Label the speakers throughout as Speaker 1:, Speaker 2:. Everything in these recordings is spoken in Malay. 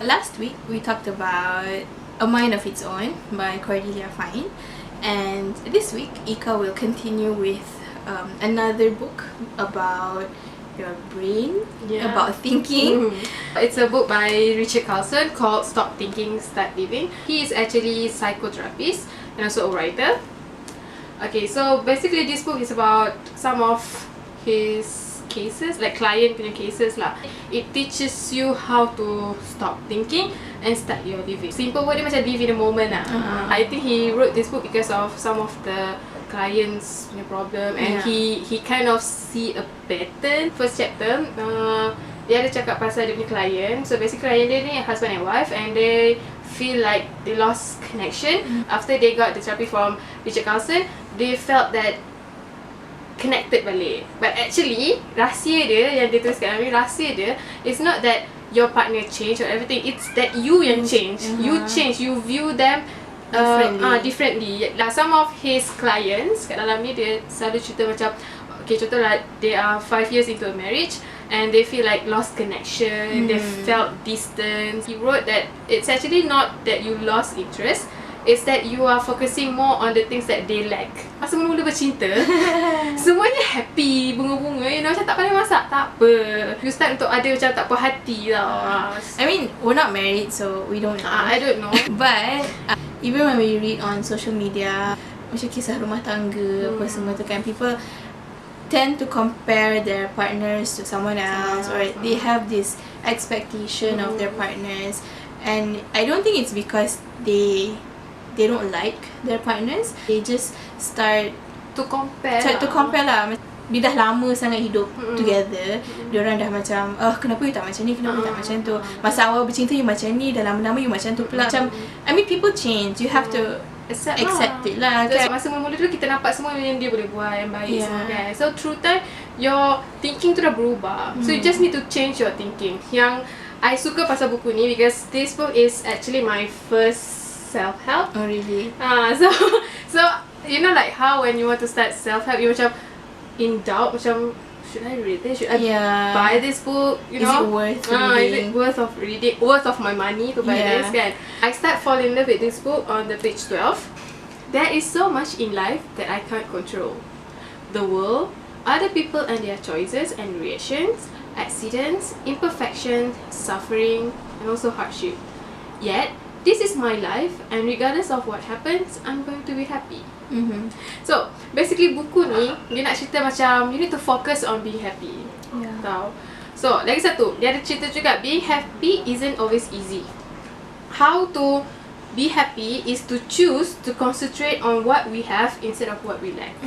Speaker 1: Last week we talked about A Mind of Its Own by Cordelia Fine, and this week Ika will continue with another book about your brain, about thinking.
Speaker 2: It's a book by Richard Carlson called Stop Thinking, Start Living. He is actually a psychotherapist and also a writer. Okay, so basically this book is about some of his cases, like client punya cases lah. It teaches you how to stop thinking and start your living. Simple word dia macam live in the moment lah. I think he wrote this book because of some of the clients punya problem, and he kind of see a pattern. First chapter, dia ada cakap pasal dia punya client. So basically client dia ni husband and wife, and they feel like they lost connection. After they got the therapy from Richard Carlson, they felt that connected balik. But actually rahsia dia yang dia tuliskan ni, rahsia dia is not that your partner change or everything, it's that you yang change. You change, you view them differently. Like some of his clients kat dalam ni, dia selalu cerita macam, okay, contoh lah, they are 5 years into a marriage and they feel like lost connection, they felt distance. He wrote that it's actually not that you lost interest, it's that you are focusing more on the things that they lack. Masa mula-mula bercinta, semuanya happy, bunga-bunga, you know, macam tak pandai masak, tak apa. You start untuk ada macam tak puas hati tau.
Speaker 1: I mean, we're not married, so we don't know.
Speaker 2: I don't know.
Speaker 1: But even when we read on social media, macam kisah rumah tangga, apa semua tu kan, people tend to compare their partners to someone else, or they have this expectation of their partners. And I don't think it's because they don't like their partners, they just start
Speaker 2: to compare
Speaker 1: lah. Dia dah lama sangat hidup together, diorang dah macam, kenapa you tak macam ni, kenapa you tak macam tu, masa awal bercinta you macam ni, dah lama-lama you macam tu pula. Macam, I mean, people change, you have to accept it lah kan.
Speaker 2: Masa mula-mula dulu kita nampak semua yang dia boleh buat yang baik semua kan. So through time your thinking tu dah berubah. So you just need to change your thinking. Yang I suka pasal buku ni because this book is actually my first self-help.
Speaker 1: Oh really?
Speaker 2: So you know, like how when you want to start self-help, you macam in doubt, macam should I read this? Should I buy this book? You know,
Speaker 1: is it worth reading?
Speaker 2: Is it worth of reading? Worth of my money to buy this kan? I start fall in love with this book on the page 12. There is so much in life that I can't control. The world, other people and their choices and reactions, accidents, imperfections, suffering, and also hardship. Yet this is my life, and regardless of what happens, I'm going to be happy. So basically buku ni dia nak cerita macam you need to focus on being happy. Tahu? So lagi satu, dia ada cerita juga, being happy isn't always easy. How to be happy is to choose to concentrate on what we have instead of what we lack.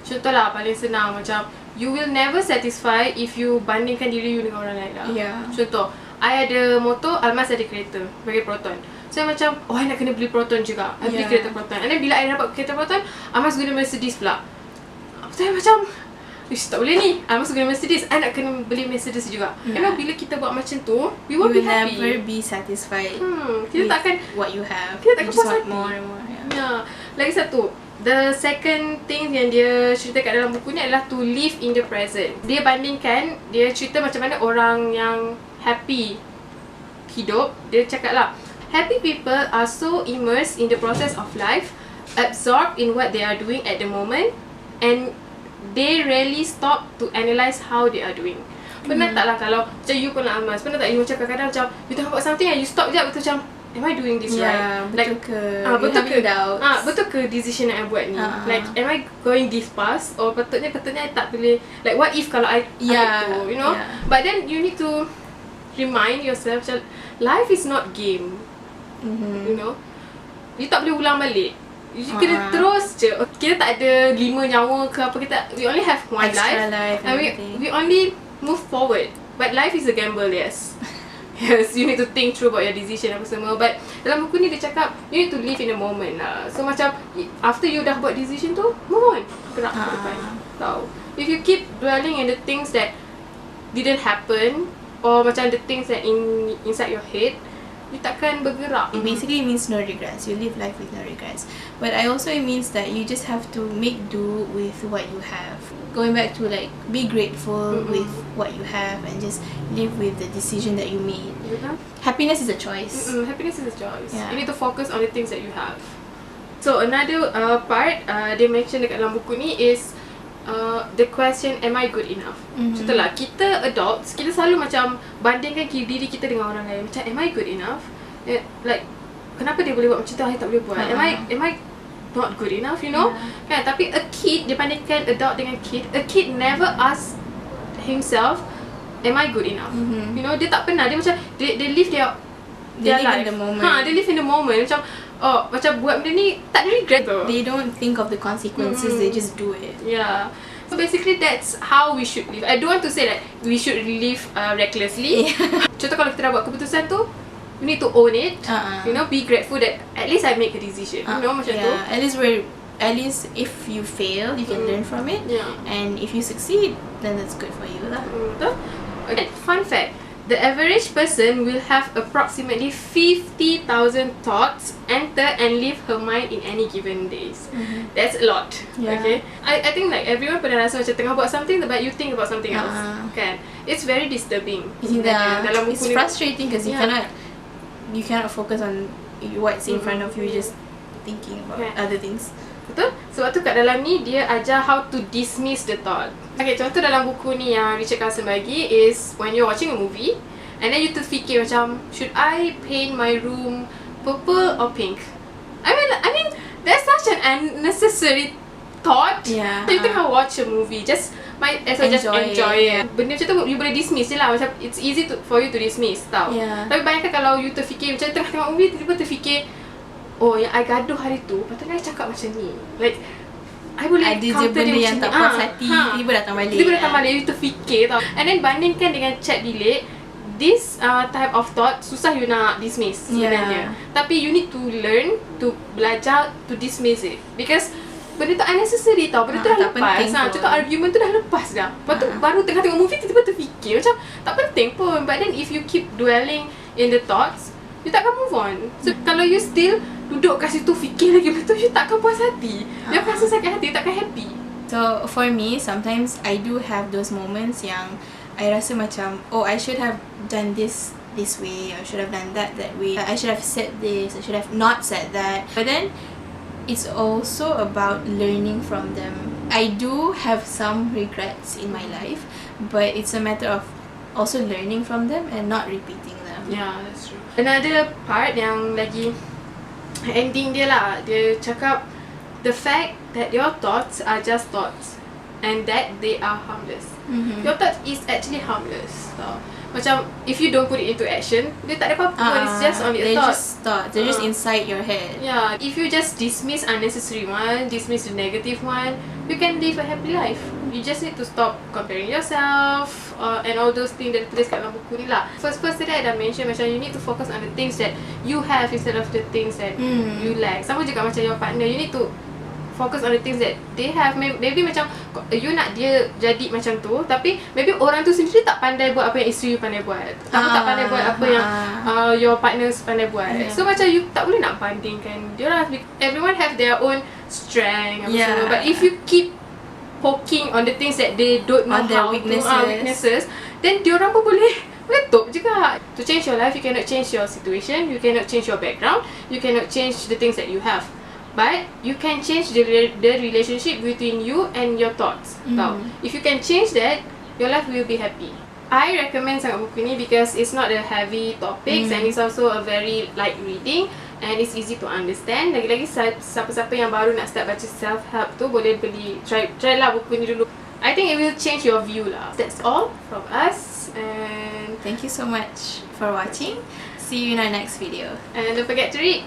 Speaker 2: Contoh lah paling senang, macam you will never satisfy if you bandingkan diri you dengan orang lain lah. Contoh, I ada motor, Almas ada kereta bagi Proton. So macam, I nak kena beli Proton juga, I beli kereta Proton. And then bila I dapat kereta Proton, Almas guna Mercedes pula. Saya macam, tak boleh ni, Almas guna Mercedes, I nak kena beli Mercedes juga. You know, bila kita buat macam tu, we won't be happy.
Speaker 1: You will never be satisfied
Speaker 2: kita takkan
Speaker 1: what you have.
Speaker 2: Kita takkan puas hati.
Speaker 1: More and more.
Speaker 2: Lagi satu, the second thing yang dia cerita kat dalam buku ni adalah to live in the present. Dia bandingkan, dia cerita macam mana orang yang happy hidup. Dia cakap lah, happy people are so immersed in the process of life, absorbed in what they are doing at the moment, and they rarely stop to analyse how they are doing. Pernah tak lah kalau macam you pun nak Almas, pernah tak you macam kadang-kadang macam you tengah buat something and you stop sekejap, betul macam, am I doing this right?
Speaker 1: Betul ke?
Speaker 2: Betul ke decision yang I buat ni? Like, am I going this path? Or patutnya I tak boleh, like what if kalau I tu, you know? But then you need to remind yourself macam life is not game. You know, you tak boleh ulang balik. You kena terus je. Kita tak ada 5 nyawa ke apa, we only have one life, and we only move forward. But life is a gamble, yes. Yes, you need to think through about your decision apa semua. But dalam buku ni dia cakap you need to live in the moment lah. So macam after you dah buat decision tu, move on, gerak ke depan. Tahu, if you keep dwelling in the things that didn't happen, or macam the things that inside your head, you takkan bergerak.
Speaker 1: It basically means no regrets. You live life with no regrets. But also it means that you just have to make do with what you have. Going back to like be grateful with what you have and just live with the decision that you made. Happiness is a choice.
Speaker 2: Happiness is a choice.
Speaker 1: Yeah.
Speaker 2: You need to focus on the things that you have. So another part they mention dekat dalam buku ni is the question, am I good enough? Contohlah, kita adults, kita selalu macam bandingkan diri kita dengan orang lain. Macam, am I good enough? Like, kenapa dia boleh buat macam tu, I tak boleh buat? Am I not good enough, you know? Kan? Tapi a kid, dia bandingkan adult dengan kid, a kid never ask himself, am I good enough? You know, dia tak pernah, dia macam they live their
Speaker 1: live
Speaker 2: life
Speaker 1: in the moment.
Speaker 2: They live in the moment. Macam, oh, macam buat benda ni tak ada regret tu.
Speaker 1: They don't think of the consequences, they just do it.
Speaker 2: Yeah. So basically that's how we should live. I don't want to say that we should live recklessly. Contoh kalau kita dah buat keputusan tu, you need to own it. You know, be grateful that at least I make a decision. You know, macam tu.
Speaker 1: At least if you fail, you can learn from it. And if you succeed, then that's good for you lah.
Speaker 2: Okay, fun fact. The average person will have approximately 50,000 thoughts enter and leave her mind in any given days. That's a lot. Okay. I think like everyone pernah rasa macam tengah buat something but you think about something else. Kan? It's very disturbing.
Speaker 1: Dalam buku it's frustrating because you cannot focus on what's in front of you, just thinking about other things.
Speaker 2: Betul? Sebab tu kat dalam ni dia ajar how to dismiss the thought. Okay, contoh dalam buku ni yang Richard Carlson bagi is when you're watching a movie and then you terfikir macam, should I paint my room purple or pink? I mean that's such an unnecessary thought. You tengah watch a movie, just enjoy it. Benda macam tu you boleh dismiss je lah. Macam it's easy for you to dismiss, tau. Tapi bayangkan kalau you terfikir macam tengah tengok movie, tiba-tiba terfikir, oh yang I gaduh hari tu patutnya I cakap macam ni. Like I boleh counter
Speaker 1: benda
Speaker 2: dia
Speaker 1: yang
Speaker 2: macam
Speaker 1: tak puas hati, tiba datang balik.
Speaker 2: Tiba datang balik, you terfikir tau. And then bandingkan dengan chat bilik, this type of thought susah you nak dismiss sebenarnya. Tapi you need to learn to belajar to dismiss it, because benda tu unnecessary tau. Benda tu dah lepas. Contoh argument tu dah lepas dah. Lepas tu baru tengah tengok movie tiba-tiba terfikir macam tak penting pun. But then if you keep dwelling in the thoughts, you takkan move on. So kalau you still duduk kat situ fikir lagi betul, you takkan puas hati. You akan rasa sakit hati, takkan happy.
Speaker 1: So for me, sometimes I do have those moments yang I rasa macam, oh, I should have done this way, I should have done that way, I should have said this, I should have not said that. But then it's also about learning from them. I do have some regrets in my life, but it's a matter of also learning from them and not repeating them.
Speaker 2: Yeah, that's true. Another part yang lagi ending dia lah, dia cakap the fact that your thoughts are just thoughts and that they are harmless. Your thoughts is actually harmless. So, macam if you don't put it into action, dia tak ada apa-apa. It's just only a thought.
Speaker 1: They're just inside your head.
Speaker 2: Yeah, if you just dismiss unnecessary one, dismiss the negative one, you can live a happy life. You just need to stop comparing yourself and all those things that tulis kat dalam buku ni lah. First tadi I dah mention macam you need to focus on the things that you have instead of the things that you lack. Sama juga macam your partner, you need to focus on the things that they have. Maybe macam you nak dia jadi macam tu, tapi maybe orang tu sendiri tak pandai buat apa yang isteri you pandai buat. Kamu tak pandai buat apa yang your partner pandai buat. So macam you tak boleh nak bandingkan dia orang. Everyone have their own strength. But if you keep poking on the things that they don't know
Speaker 1: on their
Speaker 2: how
Speaker 1: weaknesses,
Speaker 2: then diorang pun boleh meletup juga. To change your life, you cannot change your situation, you cannot change your background, you cannot change the things that you have, but you can change the relationship between you and your thoughts. If you can change that, your life will be happy. I recommend sangat buku ni because it's not a heavy topics and it's also a very light reading and it's easy to understand. Lagi-lagi siapa-siapa yang baru nak start baca self-help tu boleh beli, try lah buku ni dulu. I think it will change your view lah. That's all from us and
Speaker 1: thank you so much for watching. See you in our next video.
Speaker 2: And don't forget to read.